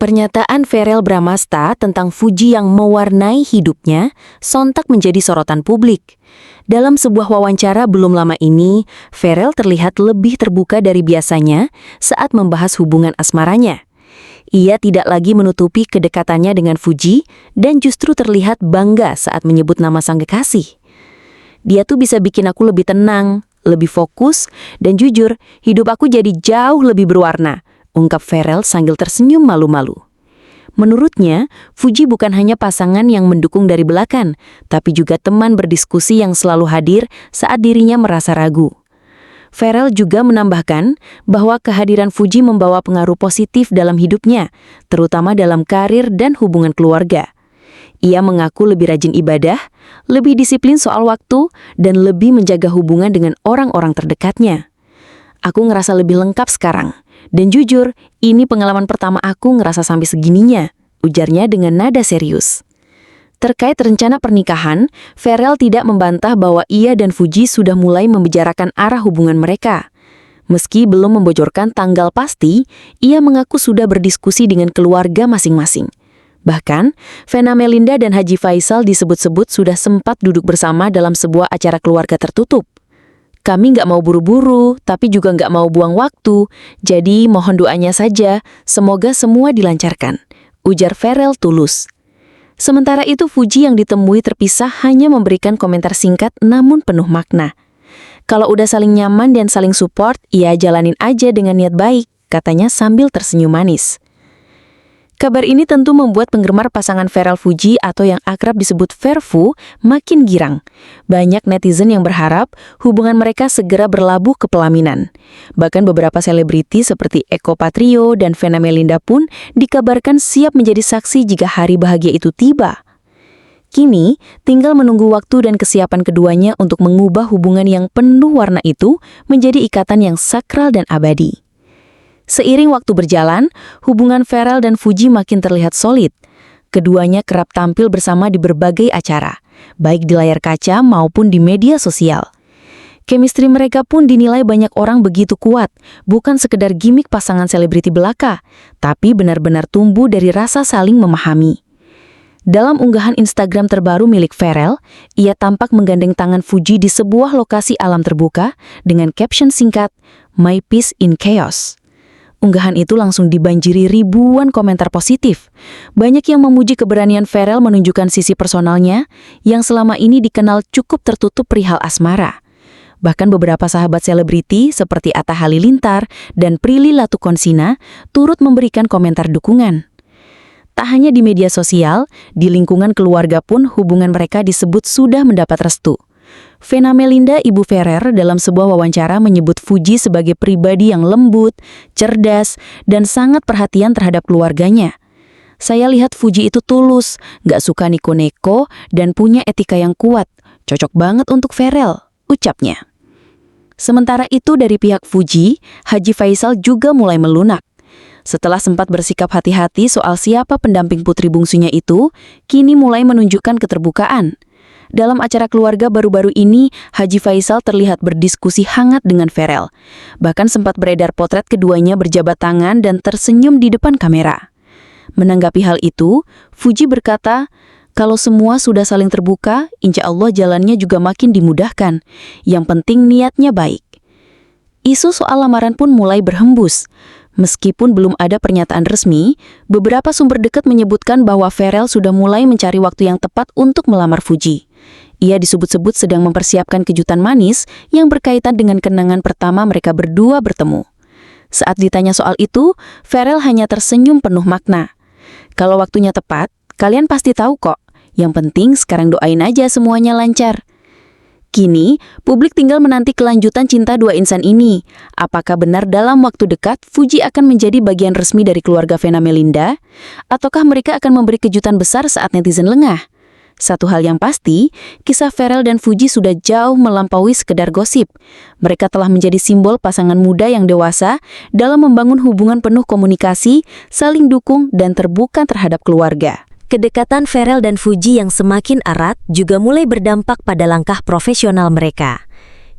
Pernyataan Verrell Bramasta tentang Fuji yang mewarnai hidupnya sontak menjadi sorotan publik. Dalam sebuah wawancara belum lama ini, Verrell terlihat lebih terbuka dari biasanya saat membahas hubungan asmaranya. Ia tidak lagi menutupi kedekatannya dengan Fuji dan justru terlihat bangga saat menyebut nama sang kekasih. Dia tuh bisa bikin aku lebih tenang, lebih fokus, dan jujur, hidup aku jadi jauh lebih berwarna, ungkap Verrell sambil tersenyum malu-malu. Menurutnya, Fuji bukan hanya pasangan yang mendukung dari belakang, tapi juga teman berdiskusi yang selalu hadir saat dirinya merasa ragu. Verrell juga menambahkan bahwa kehadiran Fuji membawa pengaruh positif dalam hidupnya, terutama dalam karir dan hubungan keluarga. Ia mengaku lebih rajin ibadah, lebih disiplin soal waktu, dan lebih menjaga hubungan dengan orang-orang terdekatnya. Aku ngerasa lebih lengkap sekarang. Dan jujur, ini pengalaman pertama aku ngerasa sampai segininya, ujarnya dengan nada serius. Terkait rencana pernikahan, Verrell tidak membantah bahwa ia dan Fuji sudah mulai membicarakan arah hubungan mereka. Meski belum membocorkan tanggal pasti, ia mengaku sudah berdiskusi dengan keluarga masing-masing. Bahkan, Vena Melinda dan Haji Faisal disebut-sebut sudah sempat duduk bersama dalam sebuah acara keluarga tertutup. Kami nggak mau buru-buru, tapi juga nggak mau buang waktu. Jadi mohon doanya saja, semoga semua dilancarkan, ujar Verrell tulus. Sementara itu Fuji yang ditemui terpisah hanya memberikan komentar singkat namun penuh makna. Kalau udah saling nyaman dan saling support, ya jalanin aja dengan niat baik, katanya sambil tersenyum manis. Kabar ini tentu membuat penggemar pasangan Verrell Fuji atau yang akrab disebut Verfu makin girang. Banyak netizen yang berharap hubungan mereka segera berlabuh ke pelaminan. Bahkan beberapa selebriti seperti Eko Patrio dan Vena Melinda pun dikabarkan siap menjadi saksi jika hari bahagia itu tiba. Kini, tinggal menunggu waktu dan kesiapan keduanya untuk mengubah hubungan yang penuh warna itu menjadi ikatan yang sakral dan abadi. Seiring waktu berjalan, hubungan Verrell dan Fuji makin terlihat solid. Keduanya kerap tampil bersama di berbagai acara, baik di layar kaca maupun di media sosial. Chemistry mereka pun dinilai banyak orang begitu kuat, bukan sekedar gimik pasangan selebriti belaka, tapi benar-benar tumbuh dari rasa saling memahami. Dalam unggahan Instagram terbaru milik Verrell, ia tampak menggandeng tangan Fuji di sebuah lokasi alam terbuka dengan caption singkat, "My Peace in Chaos". Unggahan itu langsung dibanjiri ribuan komentar positif. Banyak yang memuji keberanian Verrell menunjukkan sisi personalnya yang selama ini dikenal cukup tertutup perihal asmara. Bahkan beberapa sahabat selebriti seperti Atta Halilintar dan Prilly Latukonsina turut memberikan komentar dukungan. Tak hanya di media sosial, di lingkungan keluarga pun hubungan mereka disebut sudah mendapat restu. Vena Melinda, ibu Verrell, dalam sebuah wawancara menyebut Fuji sebagai pribadi yang lembut, cerdas, dan sangat perhatian terhadap keluarganya. Saya lihat Fuji itu tulus, gak suka neko-neko, dan punya etika yang kuat. Cocok banget untuk Verrell, ucapnya. Sementara itu dari pihak Fuji, Haji Faisal juga mulai melunak. Setelah sempat bersikap hati-hati soal siapa pendamping putri bungsunya itu, kini mulai menunjukkan keterbukaan. Dalam acara keluarga baru-baru ini, Haji Faisal terlihat berdiskusi hangat dengan Verrell. Bahkan sempat beredar potret keduanya berjabat tangan dan tersenyum di depan kamera. Menanggapi hal itu, Fuji berkata, "Kalau semua sudah saling terbuka, insya Allah jalannya juga makin dimudahkan. Yang penting niatnya baik." Isu soal lamaran pun mulai berhembus. Meskipun belum ada pernyataan resmi, beberapa sumber dekat menyebutkan bahwa Verrell sudah mulai mencari waktu yang tepat untuk melamar Fuji. Ia disebut-sebut sedang mempersiapkan kejutan manis yang berkaitan dengan kenangan pertama mereka berdua bertemu. Saat ditanya soal itu, Verrell hanya tersenyum penuh makna. "Kalau waktunya tepat, kalian pasti tahu kok. Yang penting sekarang doain aja semuanya lancar." Kini, publik tinggal menanti kelanjutan cinta dua insan ini. Apakah benar dalam waktu dekat Fuji akan menjadi bagian resmi dari keluarga Vena Melinda? Ataukah mereka akan memberi kejutan besar saat netizen lengah? Satu hal yang pasti, kisah Verrell dan Fuji sudah jauh melampaui sekedar gosip. Mereka telah menjadi simbol pasangan muda yang dewasa dalam membangun hubungan penuh komunikasi, saling dukung, dan terbuka terhadap keluarga. Kedekatan Verrell dan Fuji yang semakin erat juga mulai berdampak pada langkah profesional mereka.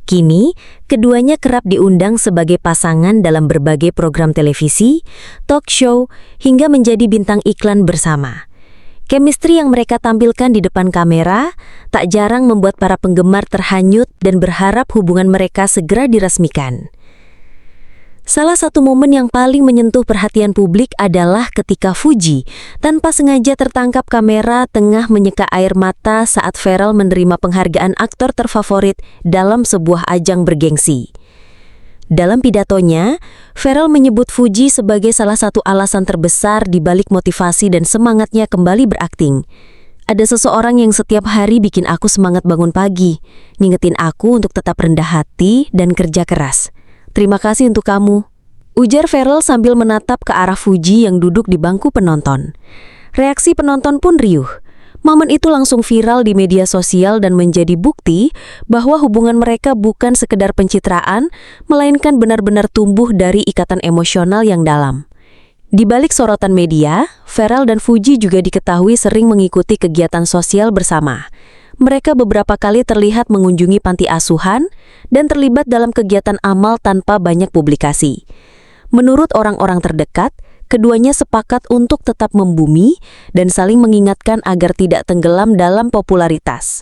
Kini, keduanya kerap diundang sebagai pasangan dalam berbagai program televisi, talk show, hingga menjadi bintang iklan bersama. Chemistry yang mereka tampilkan di depan kamera tak jarang membuat para penggemar terhanyut dan berharap hubungan mereka segera diresmikan. Salah satu momen yang paling menyentuh perhatian publik adalah ketika Fuji tanpa sengaja tertangkap kamera tengah menyeka air mata saat Pharrell menerima penghargaan aktor terfavorit dalam sebuah ajang bergengsi. Dalam pidatonya, Pharrell menyebut Fuji sebagai salah satu alasan terbesar di balik motivasi dan semangatnya kembali berakting. Ada seseorang yang setiap hari bikin aku semangat bangun pagi, ngingetin aku untuk tetap rendah hati dan kerja keras. Terima kasih untuk kamu, ujar Pharrell sambil menatap ke arah Fuji yang duduk di bangku penonton. Reaksi penonton pun riuh. Momen itu langsung viral di media sosial dan menjadi bukti bahwa hubungan mereka bukan sekedar pencitraan, melainkan benar-benar tumbuh dari ikatan emosional yang dalam. Di balik sorotan media, Pharrell dan Fuji juga diketahui sering mengikuti kegiatan sosial bersama. Mereka beberapa kali terlihat mengunjungi panti asuhan dan terlibat dalam kegiatan amal tanpa banyak publikasi. Menurut orang-orang terdekat, keduanya sepakat untuk tetap membumi dan saling mengingatkan agar tidak tenggelam dalam popularitas.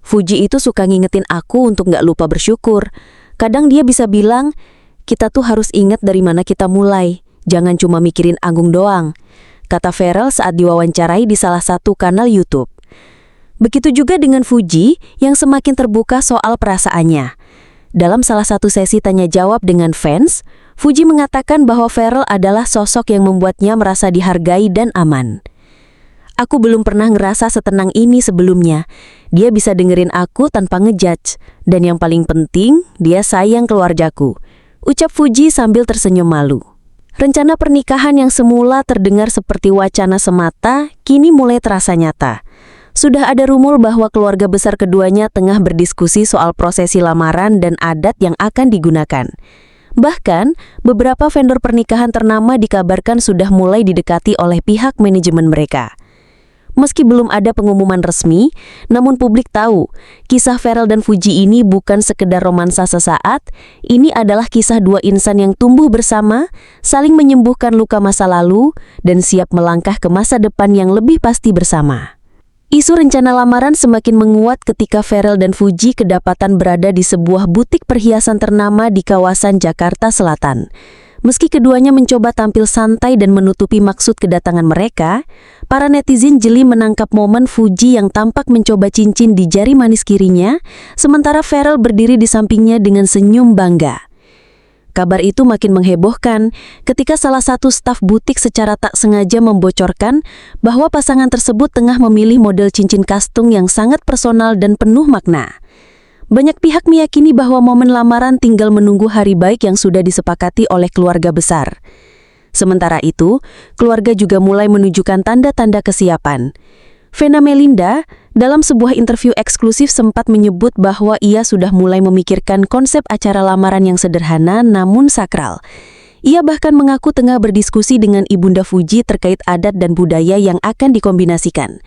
Fuji itu suka ngingetin aku untuk nggak lupa bersyukur. Kadang dia bisa bilang, kita tuh harus ingat dari mana kita mulai, jangan cuma mikirin anggung doang, kata Pharrell saat diwawancarai di salah satu kanal YouTube. Begitu juga dengan Fuji yang semakin terbuka soal perasaannya. Dalam salah satu sesi tanya jawab dengan fans, Fuji mengatakan bahwa Pharrell adalah sosok yang membuatnya merasa dihargai dan aman. Aku belum pernah ngerasa setenang ini sebelumnya. Dia bisa dengerin aku tanpa ngejudge. Dan yang paling penting, dia sayang keluargaku, ucap Fuji sambil tersenyum malu. Rencana pernikahan yang semula terdengar seperti wacana semata, kini mulai terasa nyata. Sudah ada rumor bahwa keluarga besar keduanya tengah berdiskusi soal prosesi lamaran dan adat yang akan digunakan. Bahkan, beberapa vendor pernikahan ternama dikabarkan sudah mulai didekati oleh pihak manajemen mereka. Meski belum ada pengumuman resmi, namun publik tahu, kisah Pharrell dan Fuji ini bukan sekedar romansa sesaat, ini adalah kisah dua insan yang tumbuh bersama, saling menyembuhkan luka masa lalu, dan siap melangkah ke masa depan yang lebih pasti bersama. Isu rencana lamaran semakin menguat ketika Pharrell dan Fuji kedapatan berada di sebuah butik perhiasan ternama di kawasan Jakarta Selatan. Meski keduanya mencoba tampil santai dan menutupi maksud kedatangan mereka, para netizen jeli menangkap momen Fuji yang tampak mencoba cincin di jari manis kirinya, sementara Pharrell berdiri di sampingnya dengan senyum bangga. Kabar itu makin menghebohkan ketika salah satu staf butik secara tak sengaja membocorkan bahwa pasangan tersebut tengah memilih model cincin kastung yang sangat personal dan penuh makna. Banyak pihak meyakini bahwa momen lamaran tinggal menunggu hari baik yang sudah disepakati oleh keluarga besar. Sementara itu, keluarga juga mulai menunjukkan tanda-tanda kesiapan. Vena Melinda, dalam sebuah interview eksklusif sempat menyebut bahwa ia sudah mulai memikirkan konsep acara lamaran yang sederhana namun sakral. Ia bahkan mengaku tengah berdiskusi dengan ibunda Fuji terkait adat dan budaya yang akan dikombinasikan.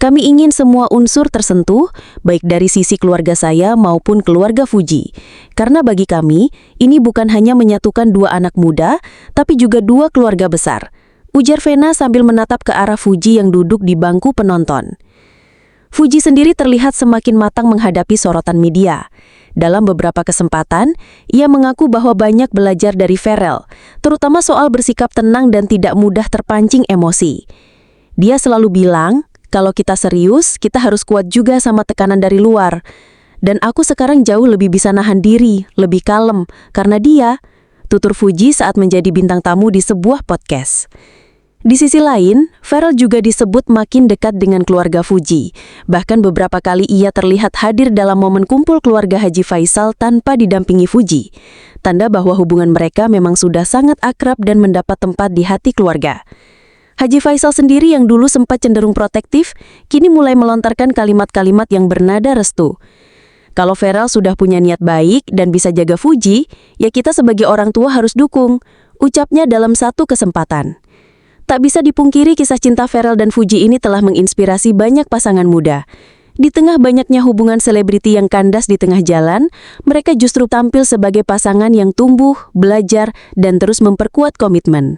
Kami ingin semua unsur tersentuh, baik dari sisi keluarga saya maupun keluarga Fuji. Karena bagi kami, ini bukan hanya menyatukan dua anak muda, tapi juga dua keluarga besar, ujar Vena sambil menatap ke arah Fuji yang duduk di bangku penonton. Fuji sendiri terlihat semakin matang menghadapi sorotan media. Dalam beberapa kesempatan, ia mengaku bahwa banyak belajar dari Pharrell, terutama soal bersikap tenang dan tidak mudah terpancing emosi. Dia selalu bilang, kalau kita serius, kita harus kuat juga sama tekanan dari luar. Dan aku sekarang jauh lebih bisa nahan diri, lebih kalem, karena dia, tutur Fuji saat menjadi bintang tamu di sebuah podcast. Di sisi lain, Pharrell juga disebut makin dekat dengan keluarga Fuji. Bahkan beberapa kali ia terlihat hadir dalam momen kumpul keluarga Haji Faisal tanpa didampingi Fuji. Tanda bahwa hubungan mereka memang sudah sangat akrab dan mendapat tempat di hati keluarga. Haji Faisal sendiri yang dulu sempat cenderung protektif, kini mulai melontarkan kalimat-kalimat yang bernada restu. Kalau Pharrell sudah punya niat baik dan bisa jaga Fuji, ya kita sebagai orang tua harus dukung, ucapnya dalam satu kesempatan. Tak bisa dipungkiri kisah cinta Pharrell dan Fuji ini telah menginspirasi banyak pasangan muda. Di tengah banyaknya hubungan selebriti yang kandas di tengah jalan, mereka justru tampil sebagai pasangan yang tumbuh, belajar, dan terus memperkuat komitmen.